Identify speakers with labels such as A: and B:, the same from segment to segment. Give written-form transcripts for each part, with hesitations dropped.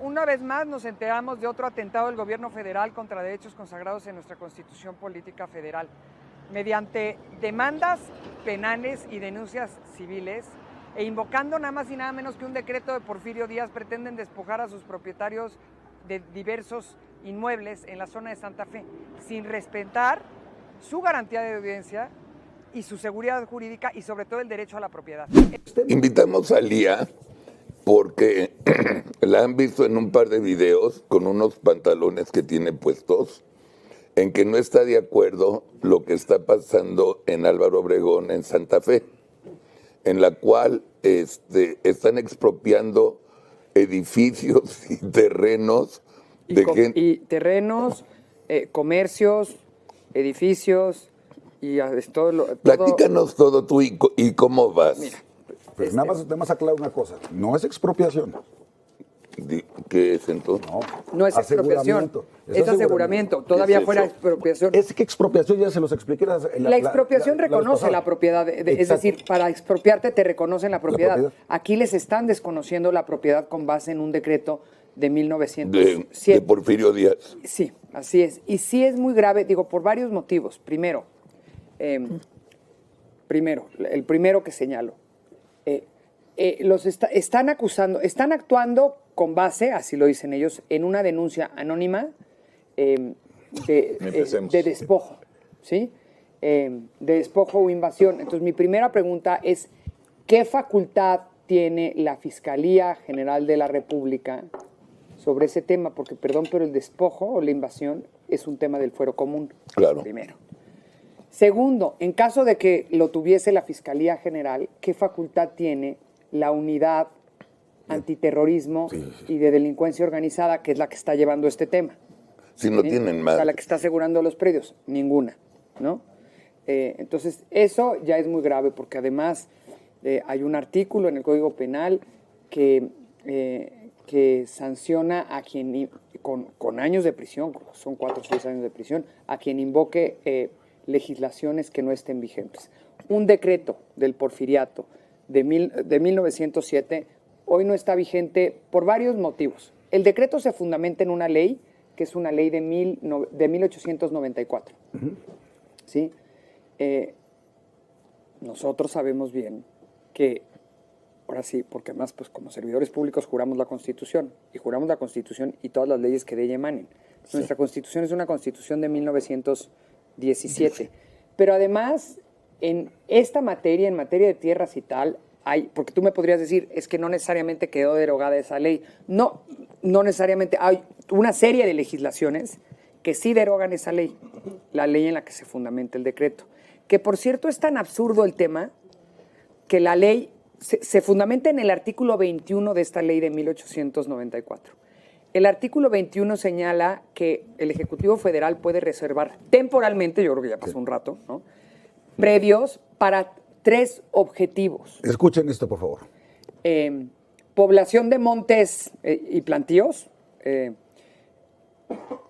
A: Una vez más nos enteramos de otro atentado del gobierno federal contra derechos consagrados en nuestra Constitución Política Federal. Mediante demandas penales y denuncias civiles, e invocando nada más y nada menos que un decreto de Porfirio Díaz, pretenden despojar a sus propietarios de diversos inmuebles en la zona de Santa Fe, sin respetar su garantía de audiencia y su seguridad jurídica y sobre todo el derecho a la propiedad.
B: Invitamos a Lía porque la han visto en un par de videos con unos pantalones que tiene puestos, en que no está de acuerdo lo que está pasando en Álvaro Obregón, en Santa Fe, en la cual están expropiando edificios y terrenos de gente.
A: Y terrenos, comercios, edificios y todo.
B: Platícanos todo tú y cómo vas.
A: Mira,
C: Pero nada más aclarar una cosa, no es expropiación.
B: ¿Qué es entonces?
A: No es expropiación, es aseguramiento. Todavía
B: ¿Qué es
A: fuera
B: eso?
A: expropiación.
C: Es que expropiación ya se los expliqué.
A: La expropiación reconoce la propiedad, es
C: Exacto.
A: decir, para expropiarte te reconocen la propiedad.
C: propiedad.
A: Aquí les están desconociendo la propiedad con base en un decreto de 1907.
B: De Porfirio Díaz.
A: Sí, así es. Y sí es muy grave, digo, por varios motivos. Primero, el primero que señalo, están actuando con base, así lo dicen ellos, en una denuncia anónima de despojo, ¿sí? De despojo o invasión. Entonces, mi primera pregunta es, ¿qué facultad tiene la Fiscalía General de la República sobre ese tema? Porque, perdón, pero el despojo o la invasión es un tema del fuero común.
B: Claro.
A: Primero. Segundo, en caso de que lo tuviese la Fiscalía General, ¿qué facultad tiene la unidad antiterrorismo y de delincuencia organizada, que es la que está llevando este tema?
B: Si no
A: ¿Sí?
B: tienen más.
A: O sea, la que está asegurando los predios, ninguna, ¿no? Entonces, eso ya es muy grave, porque además hay un artículo en el Código Penal que sanciona a quien, con años de prisión, son 4 o 6 años de prisión, a quien invoque legislaciones que no estén vigentes. Un decreto del Porfiriato de 1907 hoy no está vigente por varios motivos. El decreto se fundamenta en una ley, que es una ley de 1894. ¿Sí? Nosotros sabemos bien que, ahora sí, porque además pues, como servidores públicos juramos la Constitución, y juramos la Constitución y todas las leyes que de ella emanen. Sí. Nuestra Constitución es una Constitución de 1917. Pero además, en esta materia, en materia de tierras y tal, porque tú me podrías decir, es que no necesariamente quedó derogada esa ley. No necesariamente. Hay una serie de legislaciones que sí derogan esa ley, la ley en la que se fundamenta el decreto. Que, por cierto, es tan absurdo el tema que la ley se fundamenta en el artículo 21 de esta ley de 1894. El artículo 21 señala que el Ejecutivo Federal puede reservar temporalmente, yo creo que ya pasó un rato, ¿no?, predios para 3 objetivos.
C: Escuchen esto, por favor.
A: Población de montes y plantíos,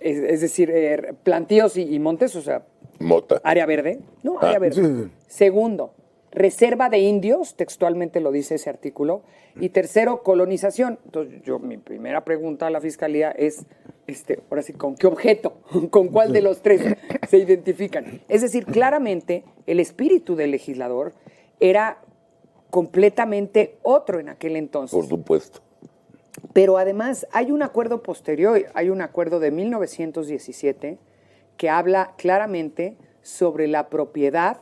A: es decir, plantíos y montes, o sea,
B: Mota.
A: área verde. No, área verde.
C: Sí.
A: Segundo, reserva de indios, textualmente lo dice ese artículo. Y tercero, colonización. Entonces, mi primera pregunta a la Fiscalía es, ahora sí, ¿con qué objeto? ¿Con cuál de los 3 se identifican? Es decir, claramente, el espíritu del legislador era completamente otro en aquel entonces.
B: Por supuesto.
A: Pero además, hay un acuerdo posterior, hay un acuerdo de 1917 que habla claramente sobre la propiedad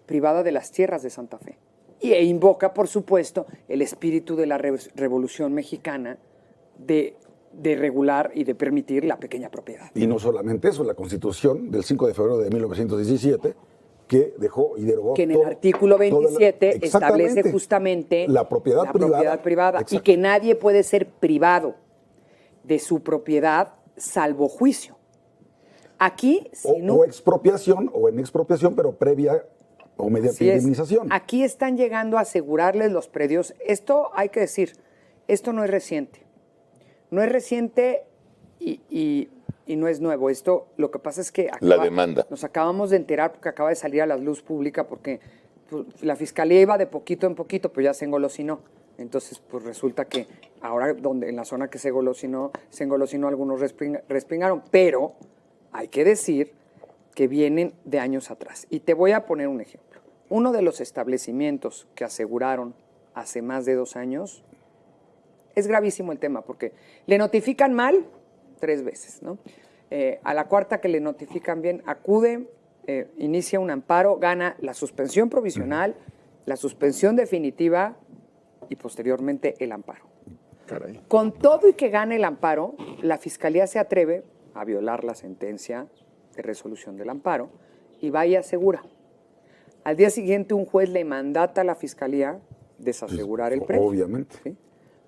A: privada de las tierras de Santa Fe. E invoca, por supuesto, el espíritu de la Revolución Mexicana de regular y de permitir la pequeña propiedad.
C: Y no solamente eso, la Constitución del 5 de febrero de 1917, que dejó y derogó
A: que en el artículo 27 establece justamente
C: la propiedad
A: privada y que nadie puede ser privado de su propiedad salvo juicio. Aquí,
C: o expropiación, o en expropiación, pero previa o mediante indemnización.
A: Aquí están llegando a asegurarles los predios. Esto hay que decir, esto no es reciente. No es reciente y no es nuevo. Esto, lo que pasa es que
B: la demanda.
A: Nos acabamos de enterar porque acaba de salir a la luz pública porque pues, la Fiscalía iba de poquito en poquito, pero ya se engolosinó. Entonces, pues resulta que ahora en la zona que se engolosinó, algunos respingaron. Pero hay que decir que vienen de años atrás. Y te voy a poner un ejemplo. Uno de los establecimientos que aseguraron hace más de 2 años, es gravísimo el tema, porque le notifican mal 3 veces, ¿no? A la cuarta que le notifican bien, acude, inicia un amparo, gana la suspensión provisional, la suspensión definitiva y posteriormente el amparo.
C: Caray.
A: Con todo y que gane el amparo, la Fiscalía se atreve a violar la sentencia de resolución del amparo y va y asegura. Al día siguiente un juez le mandata a la Fiscalía desasegurar el predio.
C: Obviamente.
A: ¿Sí?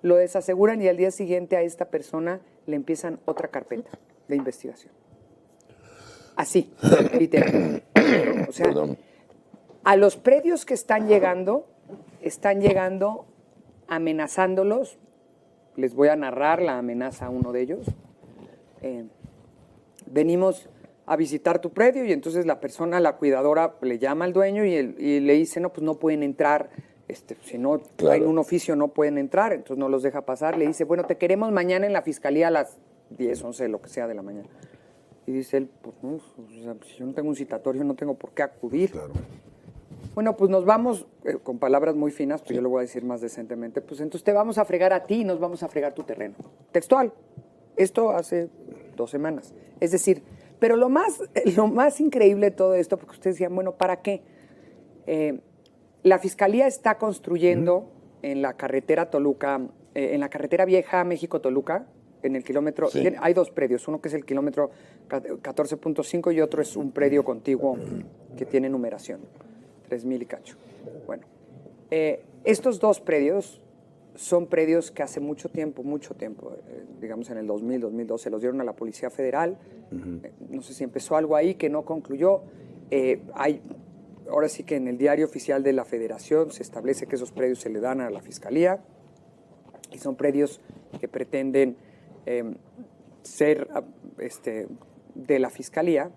A: Lo desaseguran y al día siguiente a esta persona le empiezan otra carpeta de investigación. Así, literal. O sea,
B: Perdón.
A: a los predios que están llegando amenazándolos. Les voy a narrar la amenaza a uno de ellos. Venimos a visitar tu predio y entonces la persona, la cuidadora, le llama al dueño y le dice, no, pues no pueden entrar, si no traen un oficio no pueden entrar, entonces no los deja pasar. Le dice, bueno, te queremos mañana en la fiscalía a las 10, 11, lo que sea de la mañana. Y dice él, pues no, o sea, si yo no tengo un citatorio no tengo por qué acudir.
C: Claro.
A: Bueno, pues nos vamos, con palabras muy finas, pues yo lo voy a decir más decentemente, pues entonces te vamos a fregar a ti y nos vamos a fregar tu terreno. Textual. Esto hace 2 semanas. Es decir, pero lo más increíble de todo esto, porque ustedes decían, bueno, ¿para qué? La Fiscalía está construyendo en la carretera Toluca, en la carretera vieja México-Toluca, en el kilómetro, hay 2 predios, uno que es el kilómetro 14.5 y otro es un predio contiguo que tiene numeración. 3,000 y cacho. Bueno, estos 2 predios son predios que hace mucho tiempo, digamos en el 2000, 2012, los dieron a la Policía Federal. No sé si empezó algo ahí que no concluyó. Ahora sí que en el diario oficial de la Federación se establece que esos predios se le dan a la Fiscalía y son predios que pretenden ser de la Fiscalía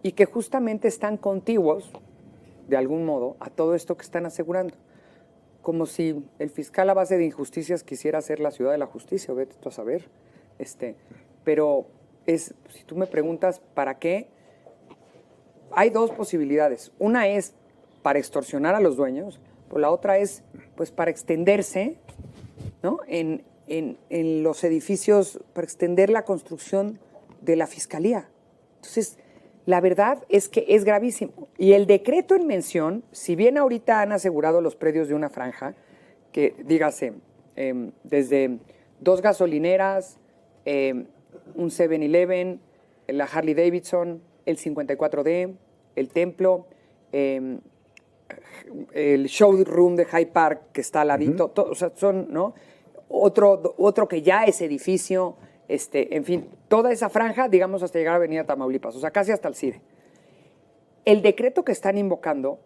A: y que justamente están contiguos de algún modo, a todo esto que están asegurando. Como si el fiscal a base de injusticias quisiera ser la ciudad de la justicia, vete tú a saber. Pero si tú me preguntas, ¿para qué? Hay 2 posibilidades. Una es para extorsionar a los dueños, pero la otra es pues para extenderse, ¿no? en los edificios, para extender la construcción de la Fiscalía. Entonces, la verdad es que es gravísimo. Y el decreto en mención, si bien ahorita han asegurado los predios de una franja, que dígase, desde 2 gasolineras, un 7-Eleven, la Harley Davidson, el 54D, el Templo, el showroom de Hyde Park que está al ladito, o sea, son, ¿no? Otro que ya es edificio, en fin, toda esa franja, digamos, hasta llegar a Avenida Tamaulipas, o sea, casi hasta el CIDE. El decreto que están invocando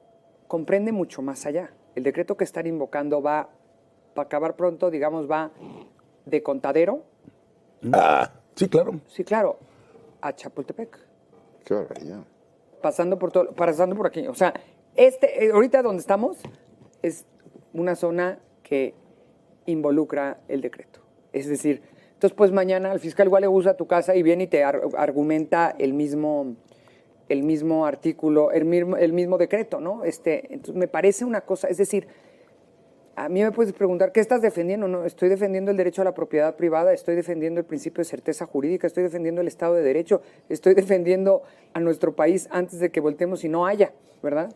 A: comprende mucho más allá. El decreto que están invocando va, para acabar pronto, digamos, va de Contadero.
C: Sí, claro.
A: Sí, claro, a Chapultepec.
D: Qué barbaridad.
A: Pasando por aquí. O sea, ahorita donde estamos es una zona que involucra el decreto. Es decir, entonces pues mañana el fiscal igual le usa tu casa y viene y te argumenta el mismo artículo, el mismo decreto, ¿no? Entonces me parece una cosa, es decir, a mí me puedes preguntar, ¿qué estás defendiendo? No, estoy defendiendo el derecho a la propiedad privada, estoy defendiendo el principio de certeza jurídica, estoy defendiendo el Estado de Derecho, estoy defendiendo a nuestro país antes de que voltemos y no haya, ¿verdad?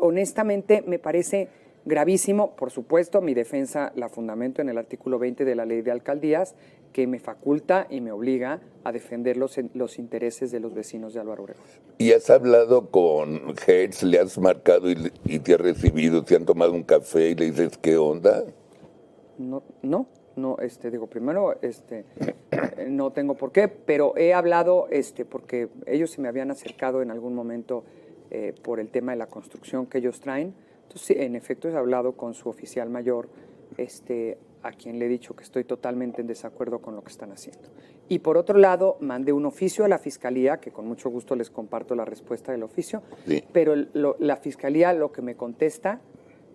A: Honestamente me parece gravísimo. Por supuesto, mi defensa la fundamento en el artículo 20 de la Ley de Alcaldías, que me faculta y me obliga a defender los intereses de los vecinos de Álvaro Obregón.
B: ¿Y has hablado con Hertz, le has marcado y te ha recibido, te han tomado un café y le dices qué onda?
A: No, digo, primero, no tengo por qué, pero he hablado, porque ellos se me habían acercado en algún momento por el tema de la construcción que ellos traen. Entonces, sí, en efecto, he hablado con su oficial mayor, a quien le he dicho que estoy totalmente en desacuerdo con lo que están haciendo. Y por otro lado, mandé un oficio a la Fiscalía, que con mucho gusto les comparto la respuesta del oficio,
B: sí.
A: Pero la Fiscalía lo que me contesta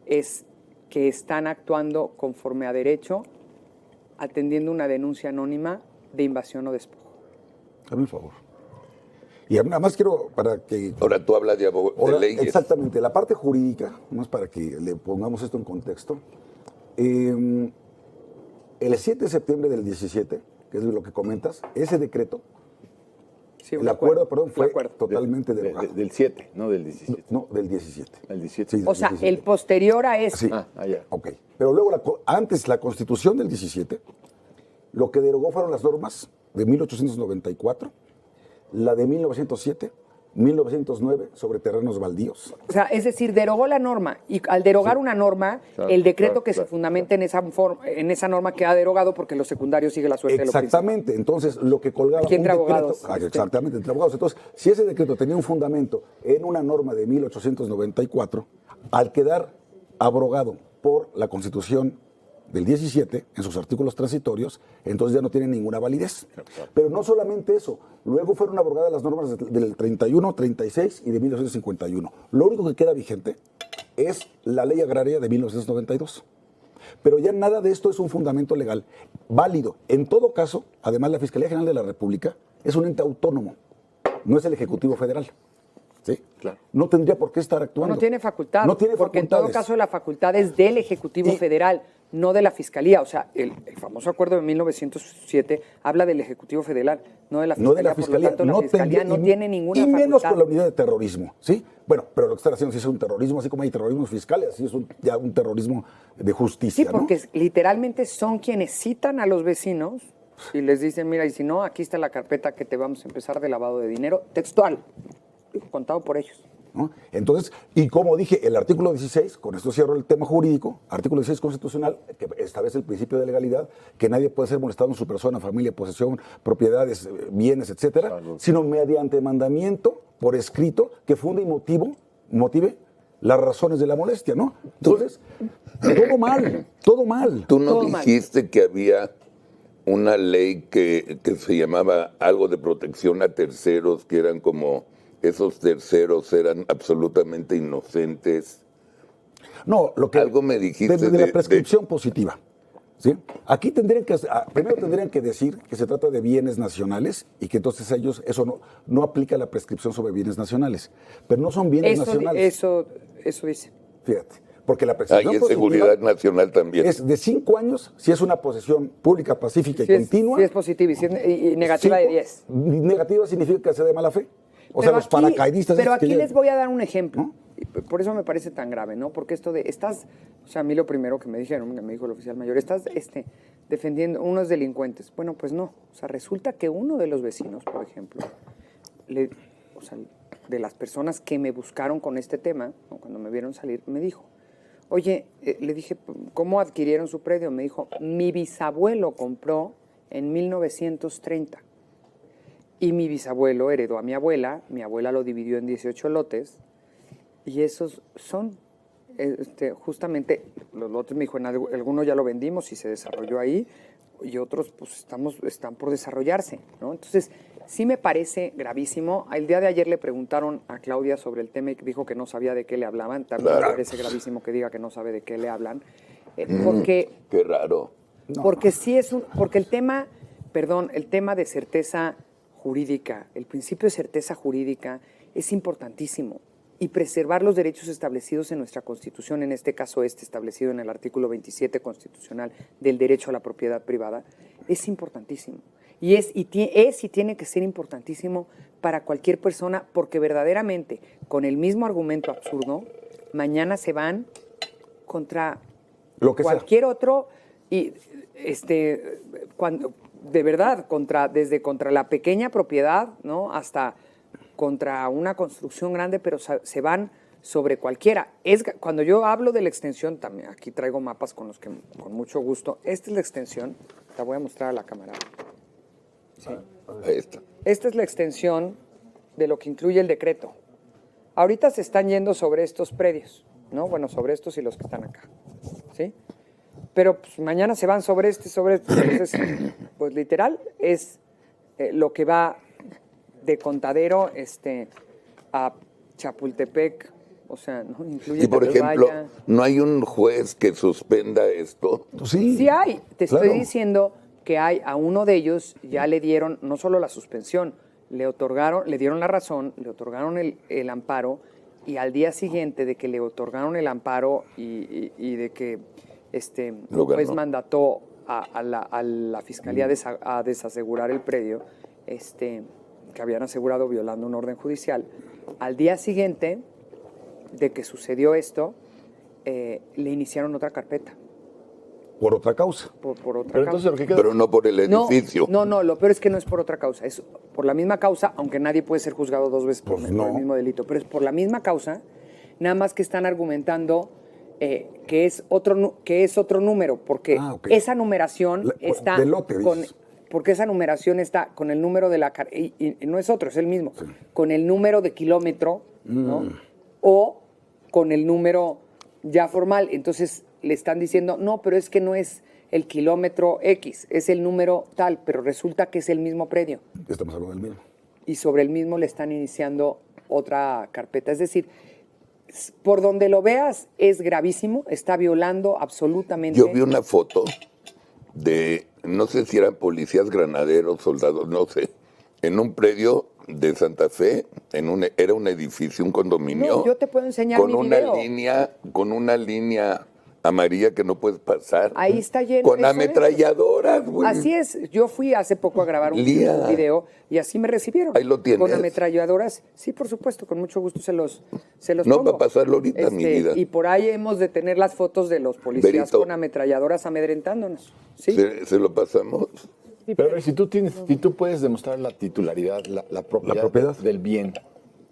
A: es que están actuando conforme a derecho, atendiendo una denuncia anónima de invasión o despojo.
C: Hazme un favor. Y nada más quiero, para que...
B: Ahora tú hablas de leyes.
C: Exactamente, la parte jurídica, más para que le pongamos esto en contexto. El 7 de septiembre del 17, que es lo que comentas, ese decreto,
A: Sí,
C: el acuerdo, perdón, fue
A: acuerdo.
C: totalmente derogado.
D: Del 7, no del 17.
C: No, del 17.
D: El 17.
C: Sí, del
A: O sea,
C: 17.
A: el posterior a eso.
C: Sí.
D: Ya.
C: Ok. Pero luego, antes la Constitución del 17, lo que derogó fueron las normas de 1894, la de 1907, 1909 sobre terrenos baldíos.
A: O sea, es decir, derogó la norma y al derogar una norma,
D: Claro,
A: el decreto
D: claro,
A: que se
D: claro,
A: fundamenta en esa norma queda derogado porque lo secundario sigue la suerte de lo principal.
C: Exactamente. Entonces, lo que colgaba
A: Aquí entre
C: un decreto...
A: abogados,
C: Exactamente, entre abogados. Entonces, si ese decreto tenía un fundamento en una norma de 1894, al quedar abrogado por la Constitución del 17, en sus artículos transitorios, entonces ya no tiene ninguna validez. Pero no solamente eso, luego fueron abrogadas las normas del 31, 36 y de 1951. Lo único que queda vigente es la Ley Agraria de 1992. Pero ya nada de esto es un fundamento legal válido. En todo caso, además, la Fiscalía General de la República es un ente autónomo, no es el Ejecutivo Federal. ¿Sí?
D: Claro.
C: No tendría por qué estar actuando.
A: No tiene facultad.
C: No tiene
A: porque en todo
C: facultades.
A: caso la facultad es del Ejecutivo Federal, no de la Fiscalía. O sea, el famoso acuerdo de 1907 habla del Ejecutivo Federal, no de la Fiscalía.
C: No de la Fiscalía.
A: Por lo tanto, la Fiscalía no tiene ninguna
C: y menos
A: facultad.
C: con la unidad de terrorismo, ¿sí? Bueno, pero lo que están haciendo sí es un terrorismo, así como hay terrorismos fiscales, así es ya un terrorismo de justicia,
A: Sí, porque
C: ¿no?
A: literalmente son quienes citan a los vecinos y les dicen, mira, y si no, aquí está la carpeta que te vamos a empezar de lavado de dinero, textual, contado por ellos.
C: ¿No? Entonces, y como dije, el artículo 16, con esto cierro el tema jurídico, artículo 16 constitucional, que establece el principio de legalidad, que nadie puede ser molestado en su persona, familia, posesión, propiedades, bienes, etcétera,
D: Salud.
C: sino mediante mandamiento por escrito que funde y motive las razones de la molestia, ¿no? Entonces, todo mal, todo mal.
B: Tú no
A: Todo mal.
B: dijiste que había una ley que se llamaba algo de protección a terceros, que eran como esos terceros eran absolutamente inocentes.
C: No, lo que
B: Algo me dijiste
C: de la prescripción positiva. ¿Sí? Aquí primero tendrían que decir que se trata de bienes nacionales y que entonces eso no aplica la prescripción sobre bienes nacionales. Pero no son bienes nacionales.
A: Eso dice.
C: Fíjate, porque la
B: Hay
C: prescripción
B: en
C: positiva
B: seguridad nacional también.
C: es de 5 años si es una posesión pública, pacífica y continua.
A: Si es positiva y negativa de
C: 5,
A: 10.
C: Negativa significa que sea de mala fe. O sea,
A: Pero
C: los
A: aquí-
C: paracaidistas...
A: Pero
C: esos que
A: aquí
C: llegan.
A: les voy a dar un ejemplo.
C: ¿No?
A: Y por eso me parece tan grave, ¿no? Porque esto de, o sea, a mí lo primero que me dijeron, que me dijo el oficial mayor, estás defendiendo unos delincuentes. Bueno, pues no. O sea, resulta que uno de los vecinos, por ejemplo, o sea, de las personas que me buscaron con este tema, ¿no? Cuando me vieron salir, me dijo, oye, le dije, ¿cómo adquirieron su predio? Me dijo, mi bisabuelo compró en 1930. Y mi bisabuelo heredó a mi abuela lo dividió en 18 lotes, y esos son, justamente, los lotes, me dijo, en algunos ya lo vendimos y se desarrolló ahí, y otros pues están por desarrollarse, ¿no? Entonces, sí me parece gravísimo. El día de ayer le preguntaron a Claudia sobre el tema y dijo que no sabía de qué le hablaban, también me parece gravísimo que diga que no sabe de qué le hablan, porque...
B: Qué raro.
A: Porque sí porque el tema de certeza jurídica, el principio de certeza jurídica es importantísimo, y preservar los derechos establecidos en nuestra Constitución, en este caso establecido en el artículo 27 constitucional del derecho a la propiedad privada, es importantísimo. Y tiene que ser importantísimo para cualquier persona, porque verdaderamente, con el mismo argumento absurdo, mañana se van contra
C: Lo que sea.
A: cualquier otro, y cuando de verdad desde contra la pequeña propiedad, ¿no? Hasta contra una construcción grande, pero se van sobre cualquiera. Cuando yo hablo de la extensión, también aquí traigo mapas con los que con mucho gusto. Esta es la extensión, la voy a mostrar a la cámara. Sí.
B: Ahí está.
A: Esta es la extensión de lo que incluye el decreto. Ahorita se están yendo sobre estos predios, ¿no? Bueno, sobre estos y los que están acá, ¿sí? Pero pues, mañana se van sobre este. Entonces, pues literal es lo que va de Contadero a Chapultepec, O sea, no incluye
B: Y por
A: que
B: ejemplo,
A: vaya.
B: ¿no hay un juez que suspenda esto?
C: Sí,
A: Sí hay. Te
C: claro.
A: estoy diciendo que hay a uno de ellos ya le dieron no solo la suspensión, le dieron la razón, le otorgaron el amparo y al día siguiente de que le otorgaron el amparo y de que
B: Lo
A: pues
B: ganó.
A: mandató a la fiscalía a desasegurar el predio, que habían asegurado violando un orden judicial. Al día siguiente de que sucedió esto, le iniciaron otra carpeta.
C: por otra causa.
A: Por otra
D: Pero
A: causa.
D: entonces lo que queda...
B: Pero no por el edificio.
A: No, lo peor es que no es por otra causa, es por la misma causa, aunque nadie puede ser juzgado dos veces por
C: Pues
A: el
C: no.
A: mismo delito, pero es por la misma causa, nada más que están argumentando que es otro número, porque
C: Ok.
A: esa numeración está
C: de lote,
A: con...
C: dices.
A: Porque esa numeración está con el número de la... Y no es otro, es el mismo. Con el número de kilómetro, ¿no? O con el número ya formal. Entonces le están diciendo, no, pero es que no es el kilómetro X, es el número tal, pero resulta que es el mismo predio.
C: Estamos hablando del mismo.
A: Y sobre el mismo le están iniciando otra carpeta. Es decir, por donde lo veas es gravísimo, está violando absolutamente...
B: Yo vi una foto de, no sé si eran policías, granaderos, soldados, no sé, en un predio de Santa Fe, era un edificio, un condominio.
A: No, yo te puedo enseñar
B: con
A: mi
B: una
A: video.
B: con una línea amarilla que no puedes pasar.
A: Ahí está lleno.
B: Con
A: eso es.
B: ametralladoras, güey.
A: Así es. Yo fui hace poco a grabar un
B: Lía.
A: video y así me recibieron.
B: Ahí lo tienes.
A: Con ametralladoras. Sí, por supuesto, con mucho gusto se los
B: No
A: pongo.
B: va a pasarlo ahorita, mi vida.
A: Y por ahí hemos de tener las fotos de los policías
B: Berito.
A: con ametralladoras amedrentándonos. ¿Sí?
B: Se lo pasamos.
D: Pero a ver, si tú puedes demostrar la titularidad, la propiedad del bien,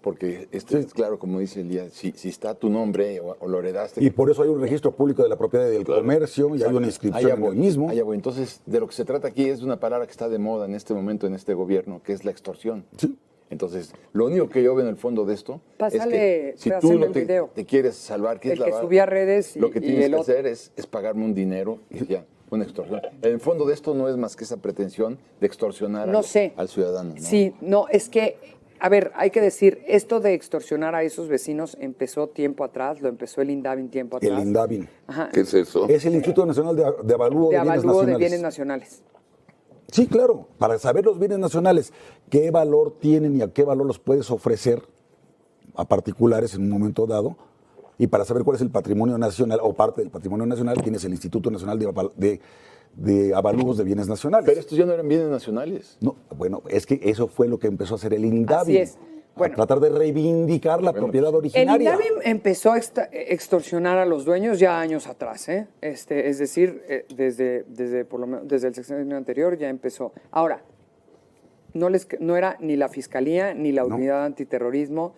D: porque esto es claro, como dice Elías, si está tu nombre o lo heredaste.
C: Y por eso hay un registro público de la propiedad y del comercio y hay una inscripción en el mismo.
D: Allá voy. Entonces, de lo que se trata aquí es de una palabra que está de moda en este momento, en este gobierno, que es la extorsión.
C: Sí.
D: Entonces, lo único que yo veo en el fondo de esto
A: Pásale,
D: es que si tú
A: pásale
D: no
A: el video.
D: te quieres salvar, quieres
A: El que
D: lavar,
A: subí a redes
D: lo que
A: y
D: tienes
A: el
D: que
A: otro.
D: hacer es pagarme un dinero y ya, una extorsión. En el fondo de esto no es más que esa pretensión de extorsionar
A: No sé.
D: al ciudadano. ¿no?
A: Sí, no, es que, a ver, hay que decir, esto de extorsionar a esos vecinos empezó tiempo atrás, lo empezó el INDAVIN tiempo atrás.
C: El INDAVIN.
A: Ajá.
B: ¿Qué es eso?
C: Es el Instituto Nacional de Avalúo
A: De
C: de Bienes
A: avalúo de
C: Nacionales.
A: bienes nacionales.
C: Sí, claro, para saber los bienes nacionales, qué valor tienen y a qué valor los puedes ofrecer a particulares en un momento dado, y para saber cuál es el patrimonio nacional o parte del patrimonio nacional, tienes el Instituto Nacional de Avalúos de Bienes Nacionales.
D: Pero estos ya no eran bienes nacionales.
C: No, bueno, es que eso fue lo que empezó a hacer el INDAVIN.
A: Así es. Bueno.
C: A tratar de reivindicar la propiedad
A: El
C: originaria.
A: INDAVIN empezó a extorsionar a los dueños ya años atrás, ¿eh? Es decir, desde por lo menos desde el sexenio anterior ya empezó. Ahora, no era ni la Fiscalía ni la Unidad Antiterrorismo,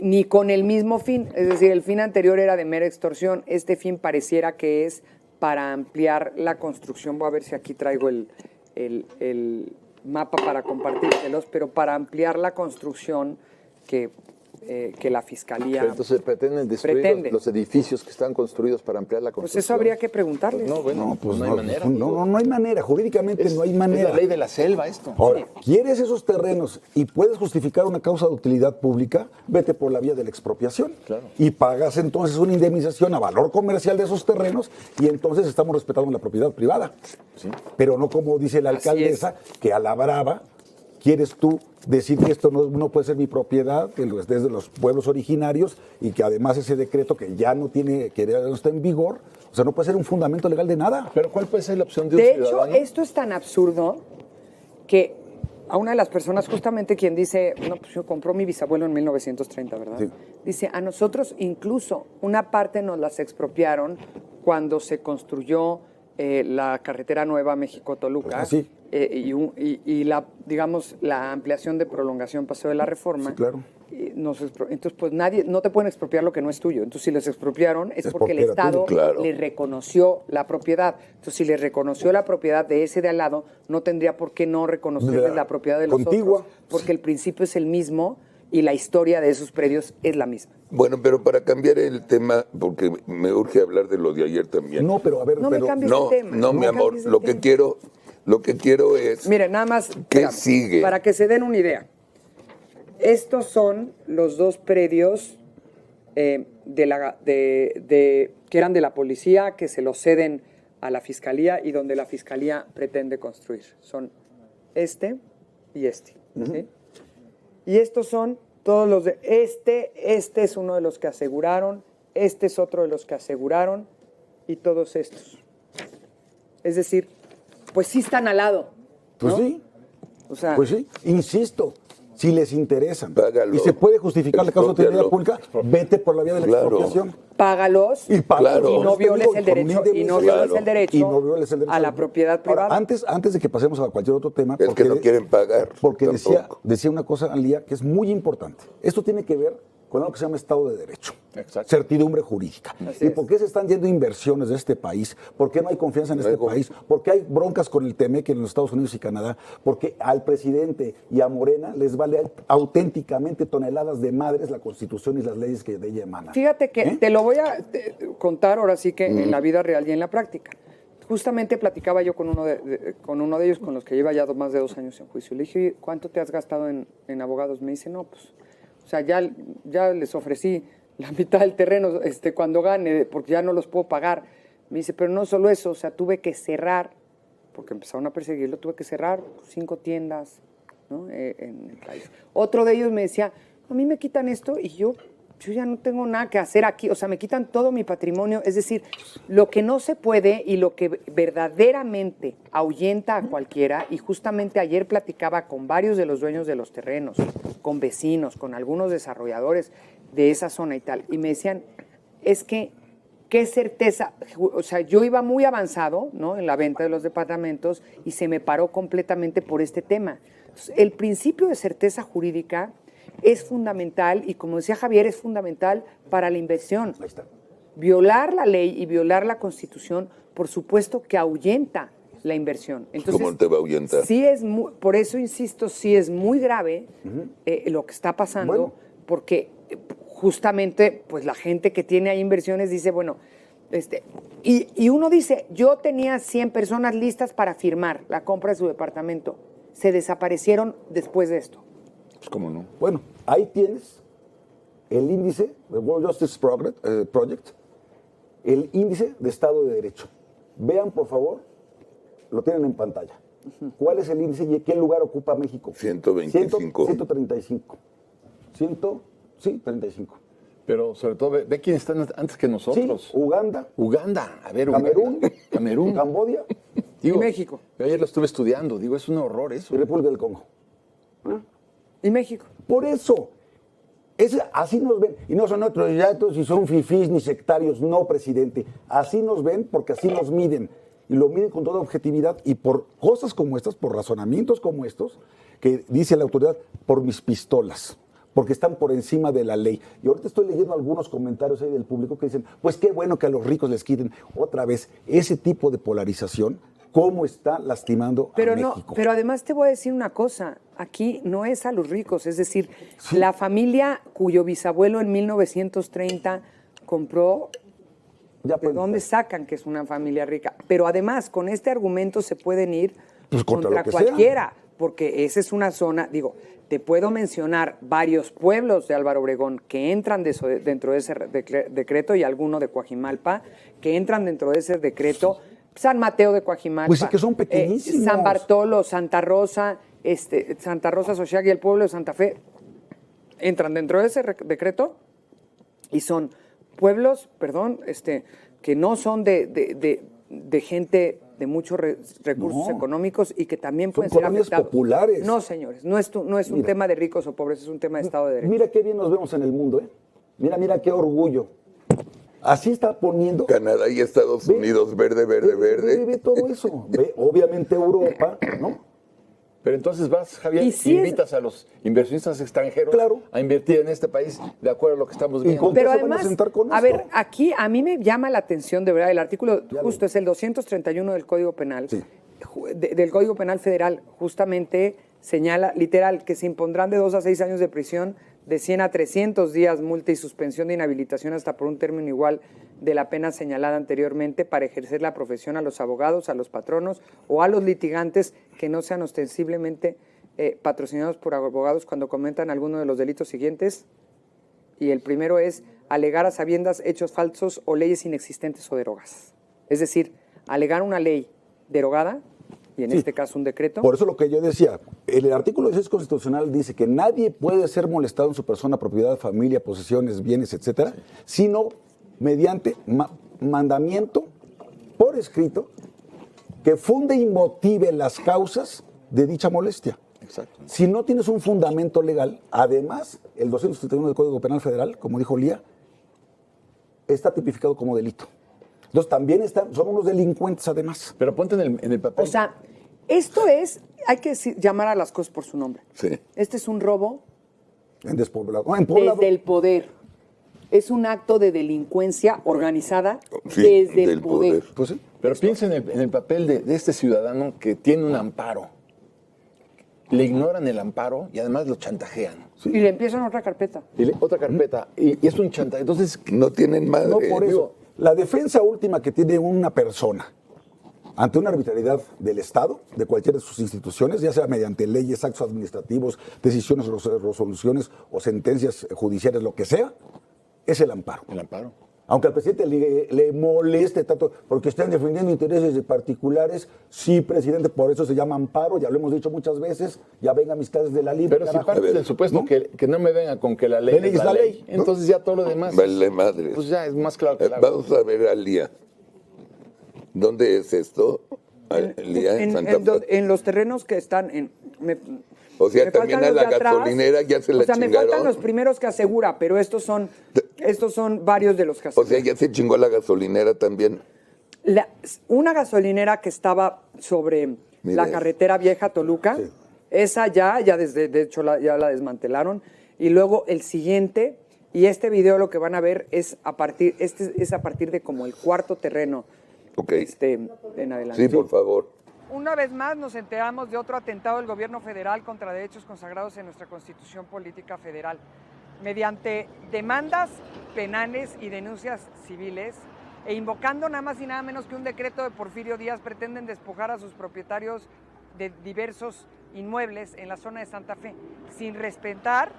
A: ni con el mismo fin. Es decir, el fin anterior era de mera extorsión. Este fin pareciera que es para ampliar la construcción. Voy a ver si aquí traigo el mapa para compartírselos, pero para ampliar la construcción que la Fiscalía...
D: Pero entonces pretenden destruir
A: pretende.
D: los edificios que están construidos para ampliar la
A: Pues
D: construcción.
A: eso habría que preguntarles.
D: No, bueno,
C: No, pues
D: no hay manera.
C: no hay manera. Jurídicamente no hay manera.
D: Es la ley de la selva esto.
C: Ahora, ¿quieres esos terrenos y puedes justificar una causa de utilidad pública? Vete por la vía de la expropiación.
D: Claro.
C: Y pagas entonces una indemnización a valor comercial de esos terrenos y entonces estamos respetando la propiedad privada.
D: Sí.
C: Pero no como dice la
A: Así
C: alcaldesa, que a la brava quieres tú decir que esto no puede ser mi propiedad, que es de los pueblos originarios y que además ese decreto que ya no está en vigor, o sea, no puede ser un fundamento legal de nada.
D: Pero ¿cuál puede ser la opción de un
A: De hecho,
D: ciudadano?
A: esto es tan absurdo que a una de las personas, justamente quien dice, no, pues yo compró mi bisabuelo en 1930, ¿verdad?
C: Sí.
A: Dice, a nosotros incluso una parte nos las expropiaron cuando se construyó la carretera nueva México-Toluca.
C: Ah, sí.
A: Y la, digamos, la ampliación de prolongación pasó de la reforma.
C: Sí, claro.
A: Entonces, pues no te pueden expropiar lo que no es tuyo. Entonces, si les expropiaron es porque el
C: era
A: Estado
C: tuyo.
B: Claro.
A: le reconoció la propiedad. Entonces, si les reconoció la propiedad de ese de al lado, no tendría por qué no reconocerles la propiedad de los
C: Contigua.
A: otros. Porque el principio es el mismo y la historia de esos predios es la misma.
B: Bueno, pero para cambiar el tema, porque me urge hablar de lo de ayer también.
C: No, pero a ver,
A: No me
C: pero
A: cambies
B: No,
A: de tema.
B: no, mi
A: me
B: amor,
A: cambies de
B: lo que
A: tema.
B: quiero es...
A: Mire, nada más.
B: ¿Qué
A: espérame,
B: sigue?
A: Para que se den una idea. Estos son los dos predios que eran de la policía, que se los ceden a la fiscalía y donde la fiscalía pretende construir. Son este y este. ¿sí? Y estos son todos los de... Este es uno de los que aseguraron, este es otro de los que aseguraron y todos estos. Es decir, pues sí están al lado.
C: Pues
A: ¿no?
C: sí.
A: O sea,
C: Pues sí, insisto, si les interesan
B: Págalo,
C: y se puede justificar la causa de utilidad
B: exprópialo.
C: pública, vete por la vía de la
B: Claro.
C: expropiación.
A: págalos
C: Y págalos.
B: Claro.
A: y no violes el
C: Con
A: derecho,
C: una
A: y no
C: indemnización.
A: violes el derecho,
C: Y no violes el derecho
A: a la propiedad
C: Ahora,
A: privada.
C: antes de que pasemos a cualquier otro tema,
B: Es que no quieren pagar.
C: porque
B: tampoco.
C: decía una cosa, Lía, que es muy importante. Esto tiene que ver con algo que se llama Estado de Derecho.
D: Exacto.
C: Certidumbre jurídica.
A: Así
C: ¿Y
A: es.
C: por qué se están yendo inversiones de este país? ¿Por qué no hay confianza en este
B: Luego.
C: país? ¿Por qué hay broncas con el TEMEC en los Estados Unidos y Canadá? Porque al presidente y a Morena les vale auténticamente toneladas de madres la Constitución y las leyes que de ella emanan.
A: Fíjate que
C: ¿Eh?
A: te lo voy a contar ahora sí que en la vida real y en la práctica. Justamente platicaba yo con uno de ellos, con los que lleva ya más de 2 años en juicio. Le dije, ¿cuánto te has gastado en abogados? Me dice, no, pues, o sea, ya les ofrecí la mitad del terreno cuando gane, porque ya no los puedo pagar. Me dice, pero no solo eso, o sea, tuve que cerrar, porque empezaron a perseguirlo, tuve que cerrar 5 tiendas, ¿no? En el país. Otro de ellos me decía, a mí me quitan esto y yo ya no tengo nada que hacer aquí, o sea, me quitan todo mi patrimonio, es decir, lo que no se puede y lo que verdaderamente ahuyenta a cualquiera, y justamente ayer platicaba con varios de los dueños de los terrenos, con vecinos, con algunos desarrolladores de esa zona y tal, y me decían, es que, qué certeza, o sea, yo iba muy avanzado, ¿no?, en la venta de los departamentos y se me paró completamente por este tema. Entonces, el principio de certeza jurídica es fundamental y, como decía Javier, es fundamental para la inversión.
C: Ahí está.
A: Violar la ley y violar la Constitución, por supuesto que ahuyenta la inversión. Entonces,
B: ¿Cómo te va a ahuyentar?
A: Sí por eso insisto, sí es muy grave lo que está pasando,
C: Bueno.
A: porque justamente pues la gente que tiene ahí inversiones dice, bueno, y uno dice, yo tenía 100 personas listas para firmar la compra de su departamento, se desaparecieron después de esto.
D: Pues cómo no.
C: Bueno, ahí tienes el índice del World Justice Project, el índice de Estado de Derecho. Vean, por favor, lo tienen en pantalla. ¿Cuál es el índice y qué lugar ocupa México?
B: 125.
C: 135. 35.
D: Pero sobre todo, ve quién está antes que nosotros.
C: Sí, Uganda,
D: Uganda, a ver,
C: Camerún,
D: Camerún.
C: Camboya
D: Digo,
A: Y México.
D: yo ayer lo estuve estudiando, digo, es un horror eso.
C: y República del Congo.
A: ¿Y México?
C: Por eso, así nos ven. Y no son otros yatos y son fifís ni sectarios. No, presidente. Así nos ven porque así nos miden. Y lo miden con toda objetividad. Y por cosas como estas, por razonamientos como estos, que dice la autoridad, por mis pistolas. Porque están por encima de la ley. Y ahorita estoy leyendo algunos comentarios ahí del público que dicen, pues qué bueno que a los ricos les quiten. Otra vez, ese tipo de polarización, ¿cómo está lastimando
A: Pero
C: a
A: no,
C: México?
A: pero además te voy a decir una cosa, aquí no es a los ricos, es decir, la familia cuyo bisabuelo en 1930 compró,
C: Ya
A: ¿de
C: pueden
A: dónde
C: estar.
A: sacan que es una familia rica? Pero además, con este argumento se pueden ir
C: Pues contra
A: contra
C: lo que sea.
A: cualquiera, porque esa es una zona, digo, te puedo mencionar varios pueblos de Álvaro Obregón que entran dentro de ese decreto y alguno de Coajimalpa que entran dentro de ese decreto. San Mateo de Coajimalpa.
C: Pues sí que son pequeñísimos.
A: San Bartolo, Santa Rosa, Sochiac y el pueblo de Santa Fe entran dentro de ese decreto y son pueblos, que no son de gente de muchos recursos
C: No.
A: económicos y que también
C: Son
A: pueden ser
C: colonias
A: afectados.
C: populares.
A: No, señores, no es un
C: Mira.
A: tema de ricos o pobres, es un tema de Estado de Derecho.
C: Mira qué bien nos vemos en el mundo, ¿eh? Mira qué orgullo. Así está poniendo.
B: Canadá y Estados Unidos, verde, verde, verde.
C: Ve todo eso. Ve, obviamente Europa, ¿no?
D: Pero entonces vas, Javier,
A: Y sí
D: invitas a los inversionistas extranjeros
C: Claro.
D: a invertir en este país de acuerdo a lo que estamos viendo.
C: con-
A: Pero
C: ¿Qué se van a
A: además,
C: sentar con
A: a
C: esto?
A: ver, aquí a mí me llama la atención de verdad, el artículo
C: Ya
A: justo es el 231 del Código Penal,
C: Sí.
A: del Código Penal Federal, justamente señala, literal, que se impondrán de 2 a 6 años de prisión, de 100 a 300 días multa y suspensión de inhabilitación hasta por un término igual de la pena señalada anteriormente para ejercer la profesión a los abogados, a los patronos o a los litigantes que no sean ostensiblemente patrocinados por abogados cuando cometan alguno de los delitos siguientes. Y el primero es alegar a sabiendas hechos falsos o leyes inexistentes o derogadas. Es decir, alegar una ley derogada, y en este caso un decreto.
C: Por eso lo que yo decía, el artículo 16 constitucional dice que nadie puede ser molestado en su persona, propiedad, familia, posesiones, bienes, etcétera, sino mediante mandamiento por escrito que funde y motive las causas de dicha molestia.
D: Exacto.
C: Si no tienes un fundamento legal, además, el 231 del Código Penal Federal, como dijo Lía, está tipificado como delito. Entonces también son unos delincuentes además.
D: Pero ponte en el papel.
A: O sea, esto es, hay que llamar a las cosas por su nombre.
B: Sí.
A: Este es un robo
C: En despoblado. En poblado.
A: desde el poder. Es un acto de delincuencia organizada
B: Sí,
A: desde el
B: del
A: poder.
B: poder.
C: Pues sí.
D: Pero piensa en el papel de este ciudadano que tiene un amparo. Le ignoran el amparo y además lo chantajean.
A: Y le empiezan otra carpeta.
D: Otra carpeta. Y es un chantaje. Entonces,
B: No tienen madre.
C: No por eso. La defensa última que tiene una persona ante una arbitrariedad del Estado, de cualquiera de sus instituciones, ya sea mediante leyes, actos administrativos, decisiones, resoluciones o sentencias judiciales, lo que sea, es el amparo.
D: el amparo.
C: Aunque al presidente le moleste tanto porque están defendiendo intereses de particulares, sí, presidente, por eso se llama amparo, ya lo hemos dicho muchas veces, ya venga mis clases de la libre.
D: Pero si
C: carajo.
D: partes del supuesto
C: ¿no?
D: que no me venga con que la ley
C: Es la ley, ¿no?
D: entonces ya todo lo demás
B: Vale madre.
D: pues ya es más claro que el agua.
B: Vamos a ver a Lía. ¿Dónde es esto? Lía en Santa Fe.
A: En los terrenos que están en...
B: O sea,
A: me
B: también
A: faltan
B: a
A: los
B: la
A: de atrás.
B: gasolinera ya se la
A: O sea, me
B: chingaron.
A: faltan los primeros que asegura, pero estos son varios de los que
B: O
A: asegura.
B: sea, ya se chingó a la gasolinera también.
A: Una gasolinera que estaba sobre
B: Mira.
A: la carretera vieja Toluca,
C: Sí.
A: esa de hecho ya la desmantelaron. Y luego el siguiente, y este video lo que van a ver es a partir de como el cuarto terreno
B: Ok.
A: en adelante.
B: Sí, por favor.
A: Una vez más nos enteramos de otro atentado del gobierno federal contra derechos consagrados en nuestra Constitución Política Federal. Mediante demandas penales y denuncias civiles, e invocando nada más y nada menos que un decreto de Porfirio Díaz, pretenden despojar a sus propietarios de diversos inmuebles en la zona de Santa Fe, sin respetar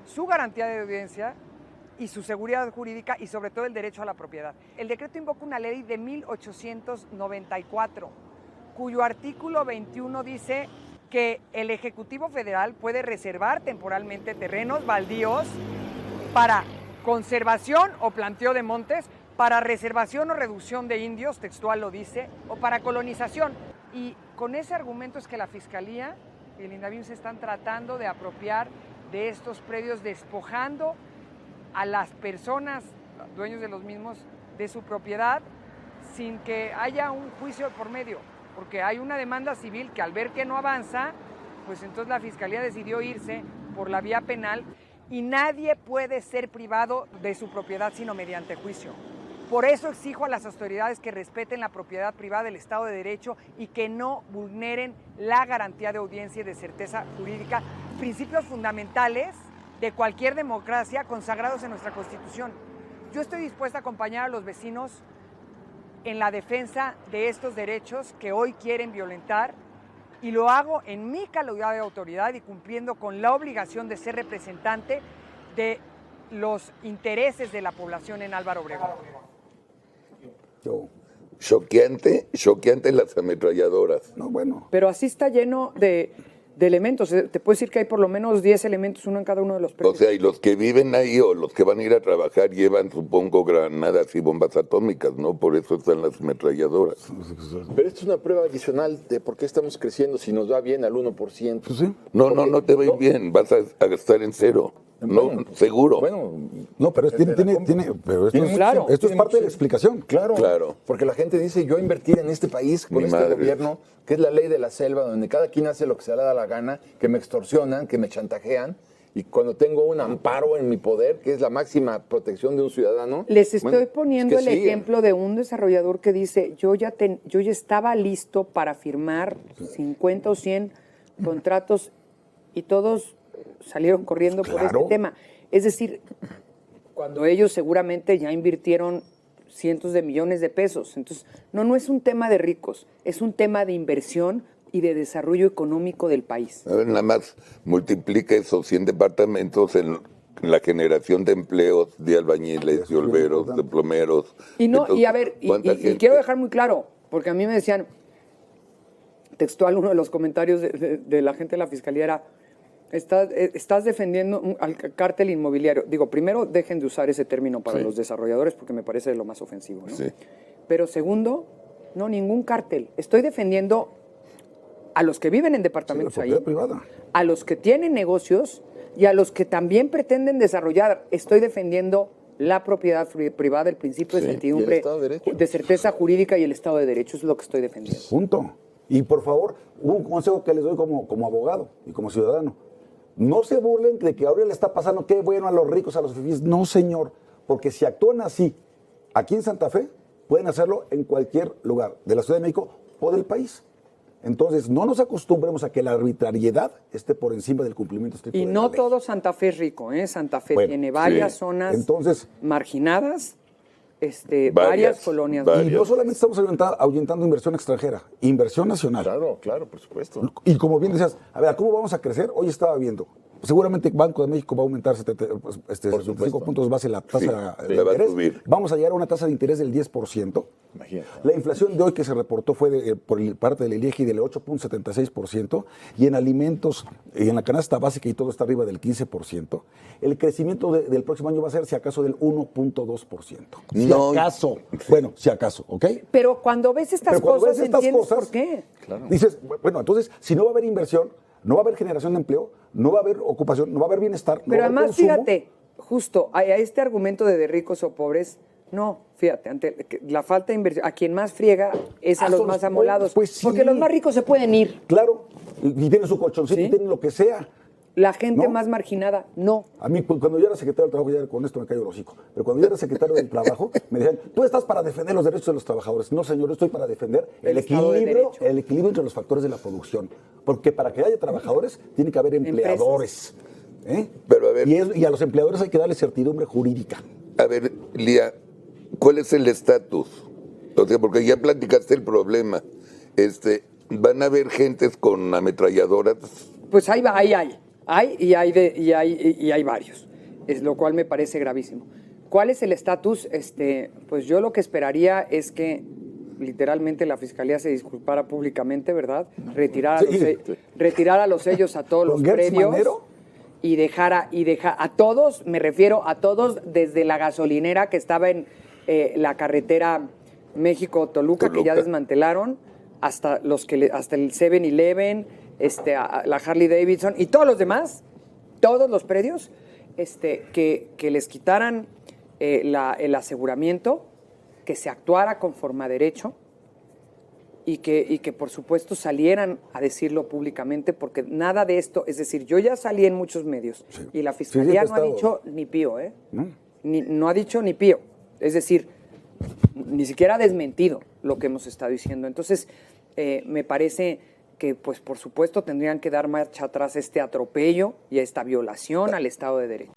A: su garantía de audiencia y su seguridad jurídica y sobre todo el derecho a la propiedad. El decreto invoca una ley de 1894, cuyo artículo 21 dice que el Ejecutivo Federal puede reservar temporalmente terrenos baldíos para conservación o planteo de montes, para reservación o reducción de indios, textual lo dice, o para colonización. Y con ese argumento es que la Fiscalía y el INDAVIM se están tratando de apropiar de estos predios, despojando a las personas, dueños de los mismos, de su propiedad, sin que haya un juicio por medio, porque hay una demanda civil que al ver que no avanza, pues entonces la Fiscalía decidió irse por la vía penal y nadie puede ser privado de su propiedad sino mediante juicio. Por eso exijo a las autoridades que respeten la propiedad privada del Estado de Derecho y que no vulneren la garantía de audiencia y de certeza jurídica, principios fundamentales de cualquier democracia consagrados en nuestra Constitución. Yo estoy dispuesta a acompañar a los vecinos en la defensa de estos derechos que hoy quieren violentar y lo hago en mi calidad de autoridad y cumpliendo con la obligación de ser representante de los intereses de la población en Álvaro Obregón.
B: Choqueante las ametralladoras.
C: No, bueno.
A: Pero así está lleno de elementos. Te puedo decir que hay por lo menos 10 elementos, uno en cada uno de los
B: O
A: predios.
B: sea, y los que viven ahí o los que van a ir a trabajar llevan, supongo, granadas y bombas atómicas, ¿no? Por eso están las ametralladoras.
D: Pero esto es una prueba adicional de por qué estamos creciendo si nos va bien al 1%.
C: Pues sí.
B: No te va a ir bien, vas a gastar en cero. No,
D: Bueno,
B: seguro.
D: Bueno,
C: No, pero
D: Tiene
C: pero esto,
D: mucho-
A: claro,
C: esto es
D: tiene
C: parte de
D: mucho-
C: la explicación.
D: Claro, porque la gente dice, yo invertir en este país con
B: Mi
D: este
B: madre.
D: gobierno, que es la ley de la selva, donde cada quien hace lo que se le da la gana, que me extorsionan, que me chantajean, y cuando tengo un amparo en mi poder, que es la máxima protección de un ciudadano.
A: Les estoy
D: bueno,
A: poniendo
D: es que
A: el
D: sigue.
A: ejemplo de un desarrollador que dice, yo ya estaba listo para firmar 50 o 100 contratos y todos salieron corriendo por
C: Claro.
A: este tema. Es decir, cuando ellos seguramente ya invirtieron cientos de millones de pesos. Entonces, no es un tema de ricos, es un tema de inversión y de desarrollo económico del país.
B: A ver, nada más multiplica esos 100 departamentos la generación de empleos de albañiles, de olveros, de plomeros.
A: Y no,
B: Entonces,
A: y a ver,
B: ¿cuánta
A: y
B: gente?
A: quiero dejar muy claro, porque a mí me decían, textual, uno de los comentarios de la gente de la fiscalía era, estás defendiendo al cártel inmobiliario. Digo, primero, dejen de usar ese término para
B: Sí.
A: los desarrolladores porque me parece lo más ofensivo, ¿no?
B: Sí.
A: Pero segundo, no, ningún cártel. Estoy defendiendo a los que viven en
C: Sí, la
A: departamentos ahí,
C: propiedad privada.
A: a los que tienen negocios y a los que también pretenden desarrollar. Estoy defendiendo la propiedad privada, el principio de
B: Sí, y el
A: certidumbre,
D: Estado de Derecho.
A: de certeza jurídica y el Estado de Derecho. Eso es lo que estoy defendiendo.
C: Punto. Y por favor, un consejo que les doy como abogado y como ciudadano. No se burlen de que ahora le está pasando qué bueno a los ricos, a los fifís. No, señor. Porque si actúan así aquí en Santa Fe, pueden hacerlo en cualquier lugar de la Ciudad de México o del país. Entonces, no nos acostumbremos a que la arbitrariedad esté por encima del cumplimiento estricto
A: Y
C: de
A: no
C: la ley.
A: todo Santa Fe es rico, ¿eh? Santa Fe
C: Bueno,
A: tiene varias
B: sí.
A: zonas
C: Entonces,
A: marginadas, varias colonias.
B: varias.
C: y no solamente estamos ahuyentando inversión extranjera, inversión nacional.
D: Claro, claro, por supuesto.
C: Y como bien decías, a ver, ¿cómo vamos a crecer? Hoy estaba viendo. Seguramente Banco de México va a aumentar 75 puntos base la tasa
B: Sí,
C: de
B: la va a
C: interés.
B: subir.
C: Vamos a llegar a una tasa de interés del 10%.
D: Imagínate.
C: La inflación de hoy que se reportó fue por parte del INEGI del 8.76% y en alimentos y en la canasta básica y todo está arriba del 15%. El crecimiento del próximo año va a ser si acaso del 1.2%. Si
B: No.
C: acaso. Bueno, si acaso, ¿ok?
A: Pero cuando ves estas
C: Pero cuando
A: cosas,
C: ves estas
A: entiendes
C: cosas,
A: por qué.
C: Dices, bueno, entonces, si no va a haber inversión, no va a haber generación de empleo, no va a haber ocupación, no va a haber bienestar, no
A: Pero
C: va a haber
A: además,
C: consumo.
A: fíjate, justo a este argumento de ricos o pobres, no, fíjate, ante la falta de inversión, a quien más friega es a
C: Ah,
A: los
C: son
A: más
C: los
A: amolados.
C: pobres, pues sí.
A: Porque los más ricos se pueden ir.
C: Claro, y tienen su colchoncito,
A: Sí.
C: y tienen lo que sea.
A: La gente
C: ¿No?
A: más marginada, no.
C: A mí, cuando yo era secretario del Trabajo, ya con esto me cayó el hocico, pero cuando yo era secretario del Trabajo, me decían, tú estás para defender los derechos de los trabajadores. No, señor, yo estoy para defender
A: El Estado de Derecho.
C: el equilibrio entre los factores de la producción. Porque para que haya trabajadores, tiene que haber empleadores. ¿eh?
B: Pero a ver.
C: Y a los empleadores hay que darles certidumbre jurídica.
B: A ver, Lía, ¿cuál es el estatus? O sea, porque ya platicaste el problema. ¿Van a haber gentes con ametralladoras?
A: Pues ahí va, hay varios, lo cual me parece gravísimo. ¿Cuál es el estatus? Pues yo lo que esperaría es que literalmente la fiscalía se disculpara públicamente, ¿verdad? Retirara los sellos a todos los
C: ¿Con Gertz
A: predios
C: Manero?
A: y dejara a todos, me refiero a todos, desde la gasolinera que estaba en la carretera México-Toluca, que ya desmantelaron, hasta hasta el 7-Eleven, a la Harley Davidson y todos los demás, todos los predios, que les quitaran el aseguramiento, que se actuara conforme a derecho y que por supuesto salieran a decirlo públicamente, porque nada de esto, es decir, yo ya salí en muchos medios y la fiscalía no ha dicho ni pío, no ha dicho ni pío, es decir, ni siquiera ha desmentido lo que hemos estado diciendo. Entonces, me parece que, pues, por supuesto, tendrían que dar marcha atrás a este atropello y a esta violación al Estado de Derecho.